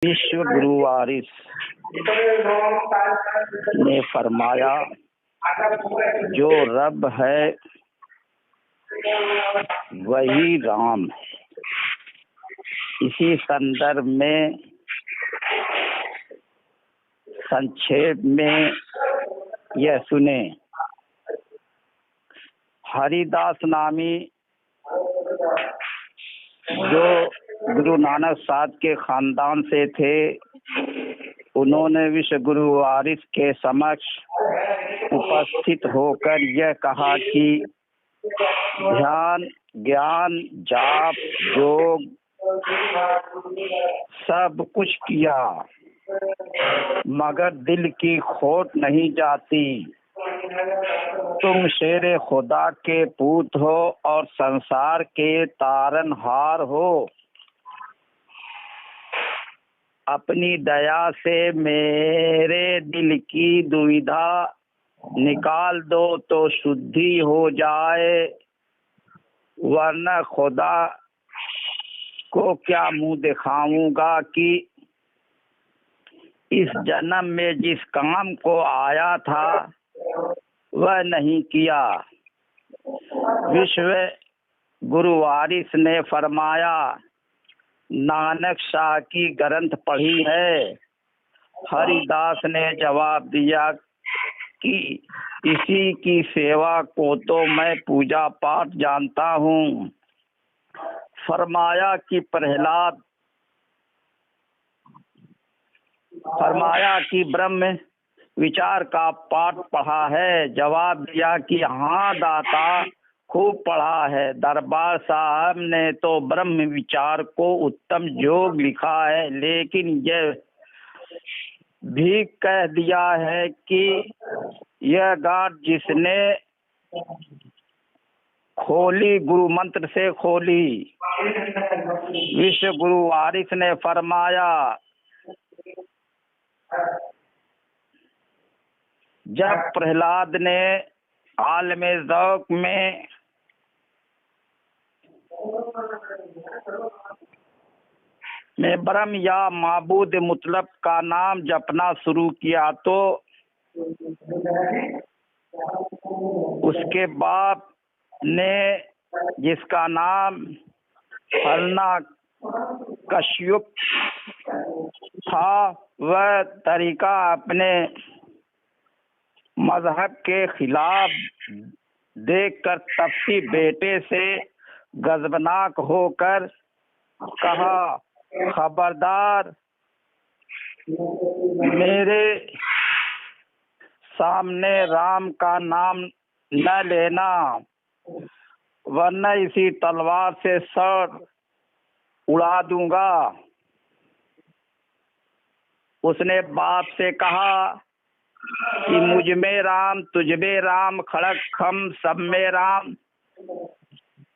विश्व गुरु वारिस ने फरमाया, जो रब है वही राम। इसी संदर्भ में संक्षेप में यह सुने। हरिदास नामी जो गुरु नानक साहब के खानदान से थे, उन्होंने विश्व गुरु वारिस के समक्ष उपस्थित होकर यह कहा कि ध्यान, ज्ञान, जाप, योग सब कुछ किया, मगर दिल की खोट नहीं जाती। तुम शेरे खुदा के पूत हो और संसार के तारनहार हो। अपनी दया से मेरे दिल की दुविधा निकाल दो तो शुद्धि हो जाए, वरना खुदा को क्या मुंह दिखाऊंगा कि इस जन्म में जिस काम को आया था वह नहीं किया। विश्व गुरु वारिस ने फरमाया, नानक शाह की ग्रंथ पढ़ी है। हरिदास ने जवाब दिया कि इसी की सेवा को तो मैं पूजा पाठ जानता हूँ। फरमाया कि ब्रह्म विचार का पाठ पढ़ा है। जवाब दिया कि हाँ दाता, खूब पढ़ा है। दरबार साहब ने तो ब्रह्म विचार को उत्तम योग लिखा है, लेकिन यह भी कह दिया है कि यह गांठ जिसने खोली गुरु मंत्र से खोली। विश्व गुरु वारिस ने फरमाया, जब प्रहलाद ने आलमे ज़ौक़ में ब्रह्म या माबूद मुतलब का नाम जपना शुरू किया तो उसके बाप ने, जिसका नाम हिरण्यकश्यप था, वह तरीका अपने मजहब के खिलाफ देखकर तपसी बेटे से गजबनाक होकर कहा, खबरदार, मेरे सामने राम का नाम न लेना, वरना इसी तलवार से सर उड़ा दूंगा। उसने बाप से कहा कि मुझ में राम, तुझ में राम, खड़क खम सब में राम।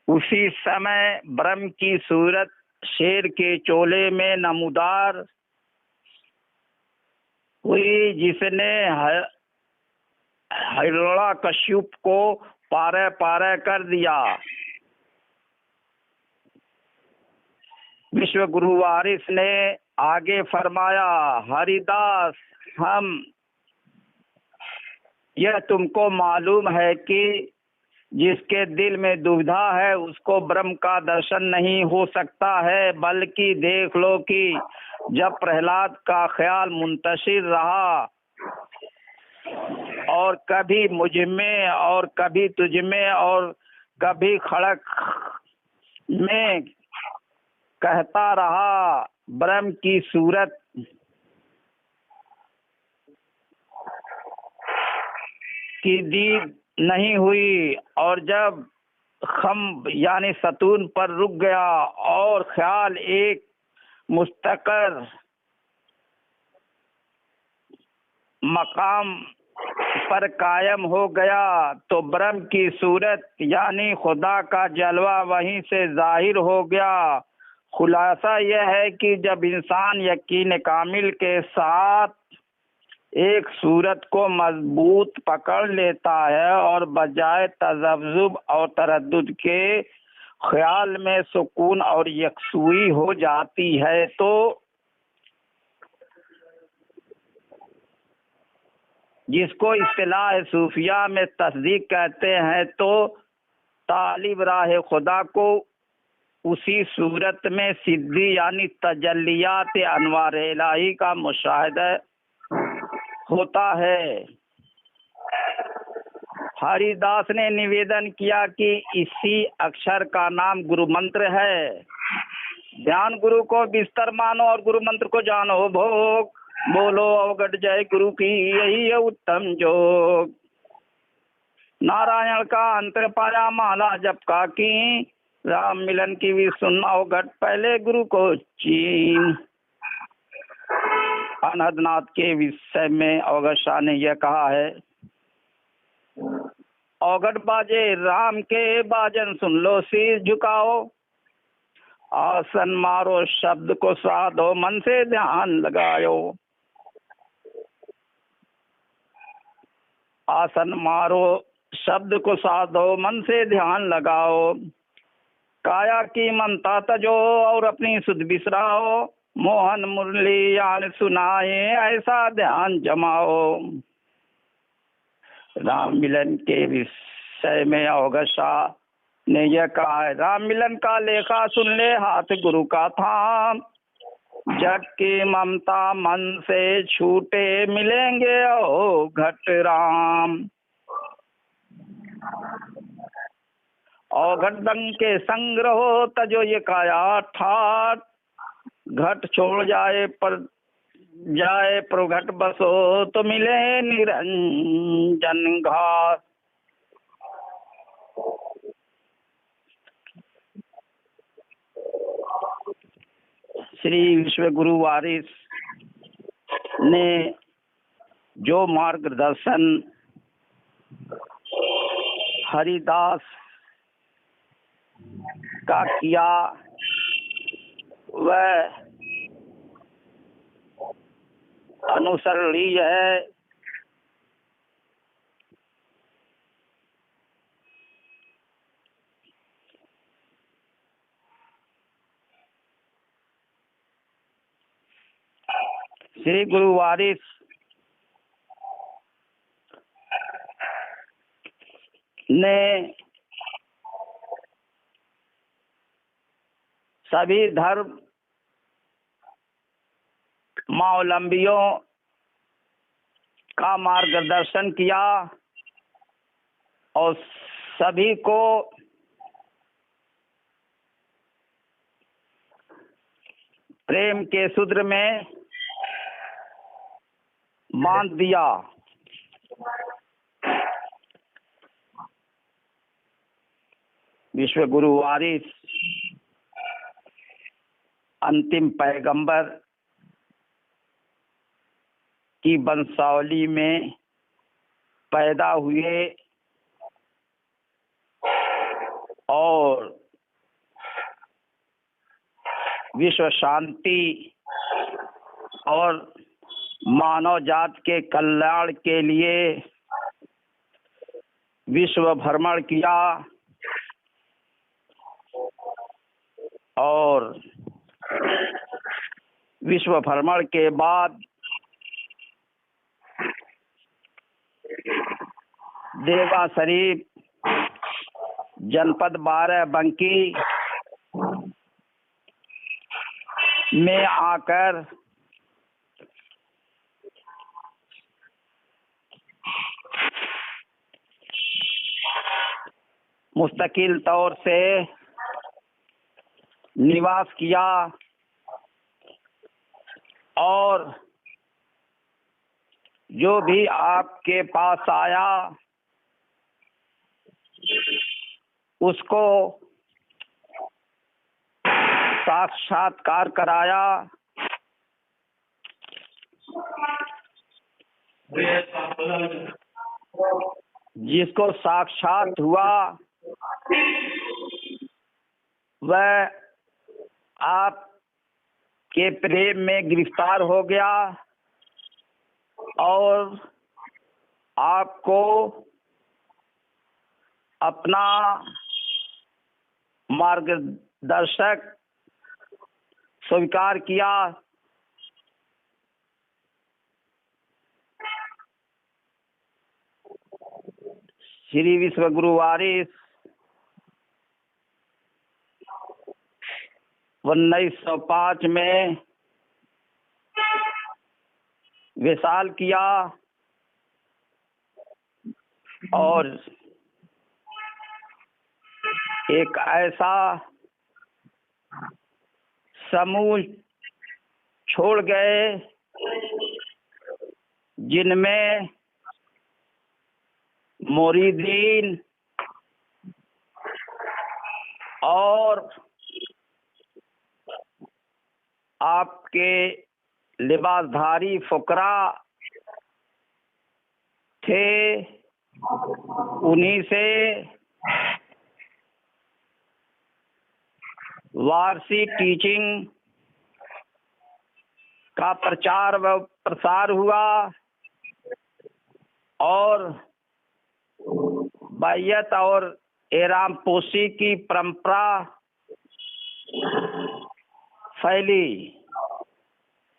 उसी समय ब्रह्म की सूरत शेर के चोले में नमूदार हुई, जिसने हिरण्यकश्यप को पारे पारे कर दिया। विश्व गुरु वारिस ने आगे फरमाया, हरिदास, हम यह तुमको मालूम है कि जिसके दिल में दुविधा है उसको ब्रह्म का दर्शन नहीं हो सकता है। बल्कि देख लो कि जब प्रहलाद का ख्याल मुंतशिर रहा और कभी मुझ में और कभी तुझ में और कभी खड़क में कहता रहा, ब्रह्म की सूरत की दीद नहीं हुई। और जब खम यानी सतून पर रुक गया और ख्याल एक मुस्तकर मकाम पर कायम हो गया, तो ब्रह्म की सूरत यानी खुदा का जलवा वहीं से जाहिर हो गया। खुलासा यह है कि जब इंसान यकीन कामिल के साथ एक सूरत को मजबूत पकड़ लेता है और बजाय तजब्जुब और तरद्दुद के ख्याल में सुकून और यकसुई हो जाती है, तो जिसको इस्तिलाह सूफिया में तस्दीक कहते हैं, तो तालिब राह खुदा को उसी सूरत में सिद्धि यानी तजल्लियात अनवार इलाही का मुशाहिदा होता है। हरिदास ने निवेदन किया कि इसी अक्षर का नाम गुरु मंत्र है। ध्यान गुरु को बिस्तर मानो और गुरु मंत्र को जानो भोग, बोलो अवगढ़ जय गुरु की यही है उत्तम जोग। नारायण का अंतर पाया माला जप का की, राम मिलन की भी सुनना अवगढ़ पहले गुरु को चीन। अनहदनाथ के विषय में अवगढ़ शाह ने यह कहा है, अवगढ़ बाजे राम के बाजन सुन लो शीश झुकाओ, आसन मारो शब्द को साधो मन से ध्यान लगायो। आसन मारो शब्द को साधो मन से ध्यान लगाओ, काया की ममता तजो और अपनी सुध बिसराओ, मोहन मुरली यान सुनाए ऐसा ध्यान जमाओ। राम मिलन के विषय में अवगढ़ शाह ने यह कहा है, राम मिलन का लेखा सुन ले हाथ गुरु का थाम, जग की ममता मन से छूटे मिलेंगे ओ घट राम। अवगढ़ दंग के संग रहो तजो ये काया ठाट, घट छोड़ जाए पर घट बसो तो मिले निरंजन घाट। श्री विश्व गुरु वारिस ने जो मार्गदर्शन हरिदास का किया वह अनुसरणीय है। श्री गुरु वारिस ने सभी धर्म मावलंबियों का मार्गदर्शन किया और सभी को प्रेम के सूत्र में बांध दिया। विश्व गुरु वारिस अंतिम पैगंबर की वंशावली में पैदा हुए और विश्व शांति और मानव जात के कल्याण के लिए विश्व भ्रमण किया और विश्व भ्रमण के बाद देवा शरीफ जनपद बाराबंकी में आकर मुस्तकिल तौर से निवास किया और जो भी आपके पास आया उसको साक्षात्कार कराया। जिसको साक्षात हुआ वह आपके प्रेम में गिरफ्तार हो गया और आपको अपना मार्गदर्शक स्वीकार किया। श्री विश्व गुरु वारिस 1905 में विशाल किया और एक ऐसा समूह छोड़ गए जिनमें मुरीदीन और आपके लिबासधारी फुकरा थे। उन्हीं से वारसी टीचिंग का प्रचार व प्रसार हुआ और बैयत और एराम पोशी की परंपरा फैली।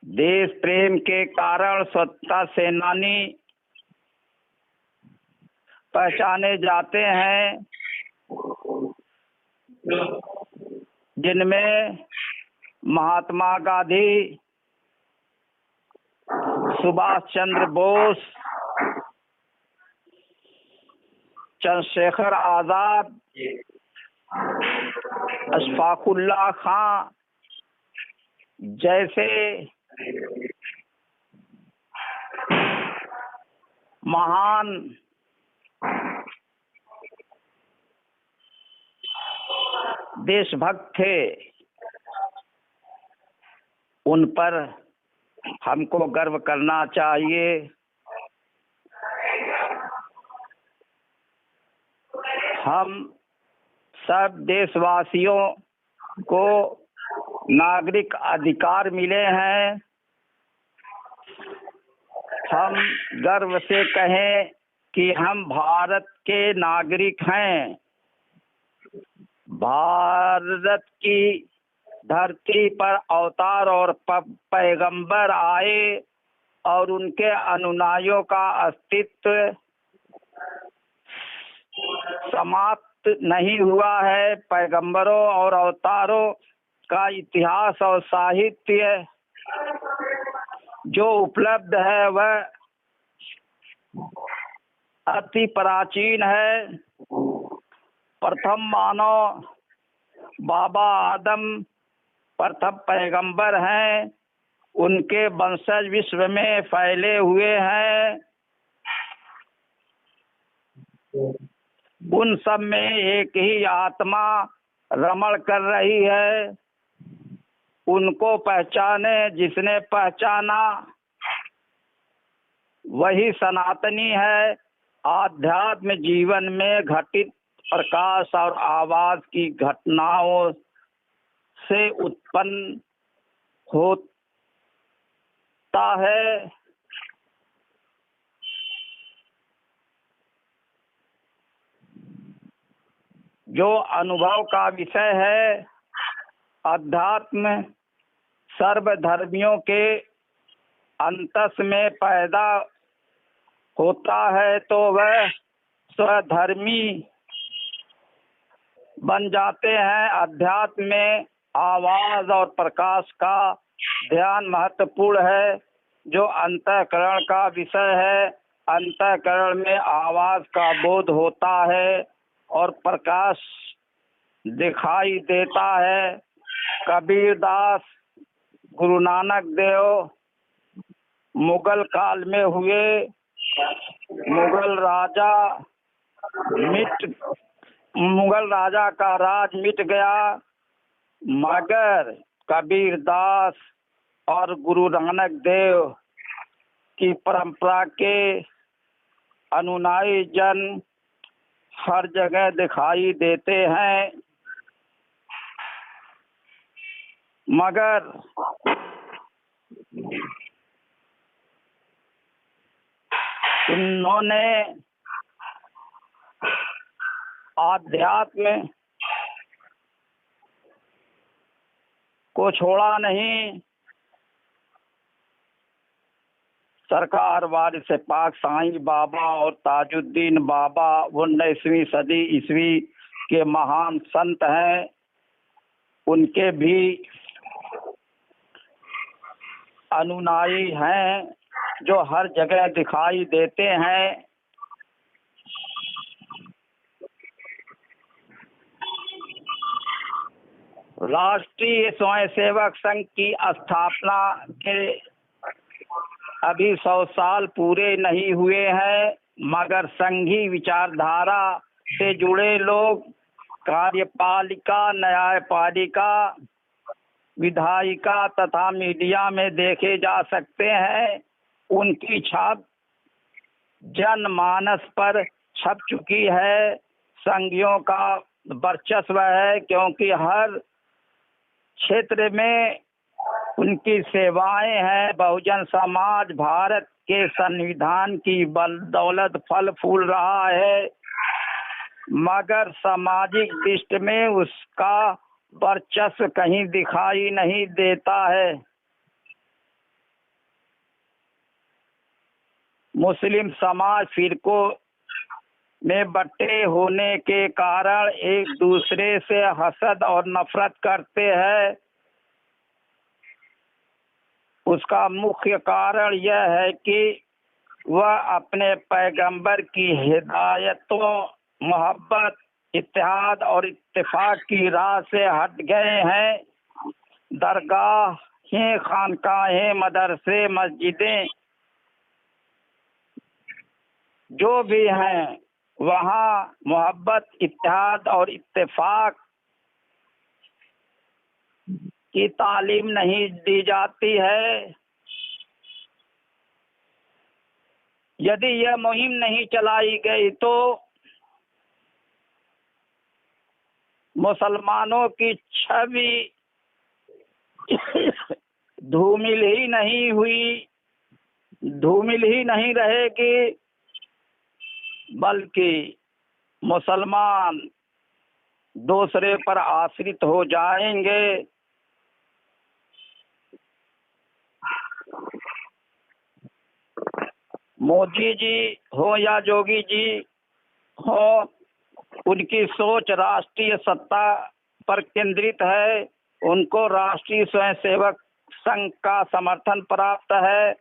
देश प्रेम के कारण स्वतंत्रता सेनानी पहचाने जाते हैं, जिनमें महात्मा गांधी, सुभाष चंद्र बोस, चंद्रशेखर आजाद, अशफाकुल्लाह खां जैसे महान देशभक्त थे। उन पर हमको गर्व करना चाहिए। हम सब देशवासियों को नागरिक अधिकार मिले हैं। हम गर्व से कहें कि हम भारत के नागरिक हैं। भारत की धरती पर अवतार और पैगंबर आए और उनके अनुयायियों का अस्तित्व समाप्त नहीं हुआ है। पैगंबरों और अवतारों का इतिहास और साहित्य जो उपलब्ध है वह अति प्राचीन है। प्रथम मानव बाबा आदम प्रथम पैगंबर हैं। उनके वंशज विश्व में फैले हुए हैं। उन सब में एक ही आत्मा रमण कर रही है। उनको पहचाने, जिसने पहचाना वही सनातनी है। आध्यात्म जीवन में घटित प्रकाश और आवाज की घटनाओं से उत्पन्न होता है। जो अनुभव का विषय है। अध्यात्म सर्वधर्मियों के अंतस में पैदा होता है तो वह स्वधर्मी बन जाते हैं। अध्यात्म में आवाज और प्रकाश का ध्यान महत्वपूर्ण है। जो अंतःकरण का विषय है। अंतःकरण में आवाज का बोध होता है और प्रकाश दिखाई देता है। कबीरदास, गुरु नानक देव मुगल काल में हुए। मुगल राजा का राज मिट गया, मगर कबीरदास और गुरु नानक देव की परंपरा के अनुयायी जन हर जगह दिखाई देते हैं। मगर उन्होंने आध्यात्म को छोड़ा नहीं। सरकार वारिस पाक साईं बाबा और ताजुद्दीन बाबा 19वीं सदी ईस्वी के महान संत हैं। उनके भी अनुयायी हैं जो हर जगह दिखाई देते हैं। राष्ट्रीय स्वयंसेवक संघ की स्थापना के अभी 100 साल पूरे नहीं हुए हैं, मगर संघी विचारधारा से जुड़े लोग कार्यपालिका, न्यायपालिका, विधायिका तथा मीडिया में देखे जा सकते हैं। उनकी छाप जनमानस पर छप चुकी है। संघियों का वर्चस्व है क्योंकि हर क्षेत्र में उनकी सेवाएं हैं। बहुजन समाज भारत के संविधान की बदौलत फल फूल रहा है, मगर सामाजिक दृष्टि में उसका वर्चस्व कहीं दिखाई नहीं देता है। मुस्लिम समाज फिरकों में बटे होने के कारण एक दूसरे से हसद और नफरत करते हैं। उसका मुख्य कारण यह है कि वह अपने पैगंबर की हिदायतों, मोहब्बत, इत्तेहाद और इत्तेफाक की राह से हट गए हैं। दरगाहें, खानकाहें, मदरसे, मस्जिदें जो भी हैं, वहाँ मोहब्बत, इत्तेहाद और इत्तेफाक की तालीम नहीं दी जाती है। यदि यह मुहिम नहीं चलाई गई तो मुसलमानों की छवि धूमिल ही नहीं हुई, धूमिल ही नहीं रहेगी, बल्कि मुसलमान दूसरे पर आश्रित हो जाएंगे। मोदी जी हो या योगी जी हो, उनकी सोच राष्ट्रीय सत्ता पर केंद्रित है। उनको राष्ट्रीय स्वयंसेवक संघ का समर्थन प्राप्त है।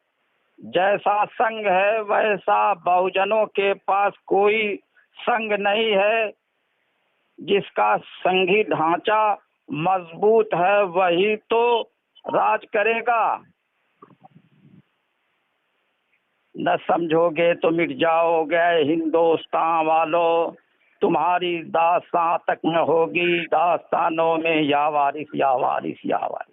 जैसा संघ है वैसा बहुजनों के पास कोई संघ नहीं है। जिसका संघी ढांचा मजबूत है वही तो राज करेगा। न समझोगे तो मिट जाओगे हिंदुस्तान वालों, तुम्हारी दास्तां तक न होगी दास्तानों में या वारिस या वारिस या वारिस।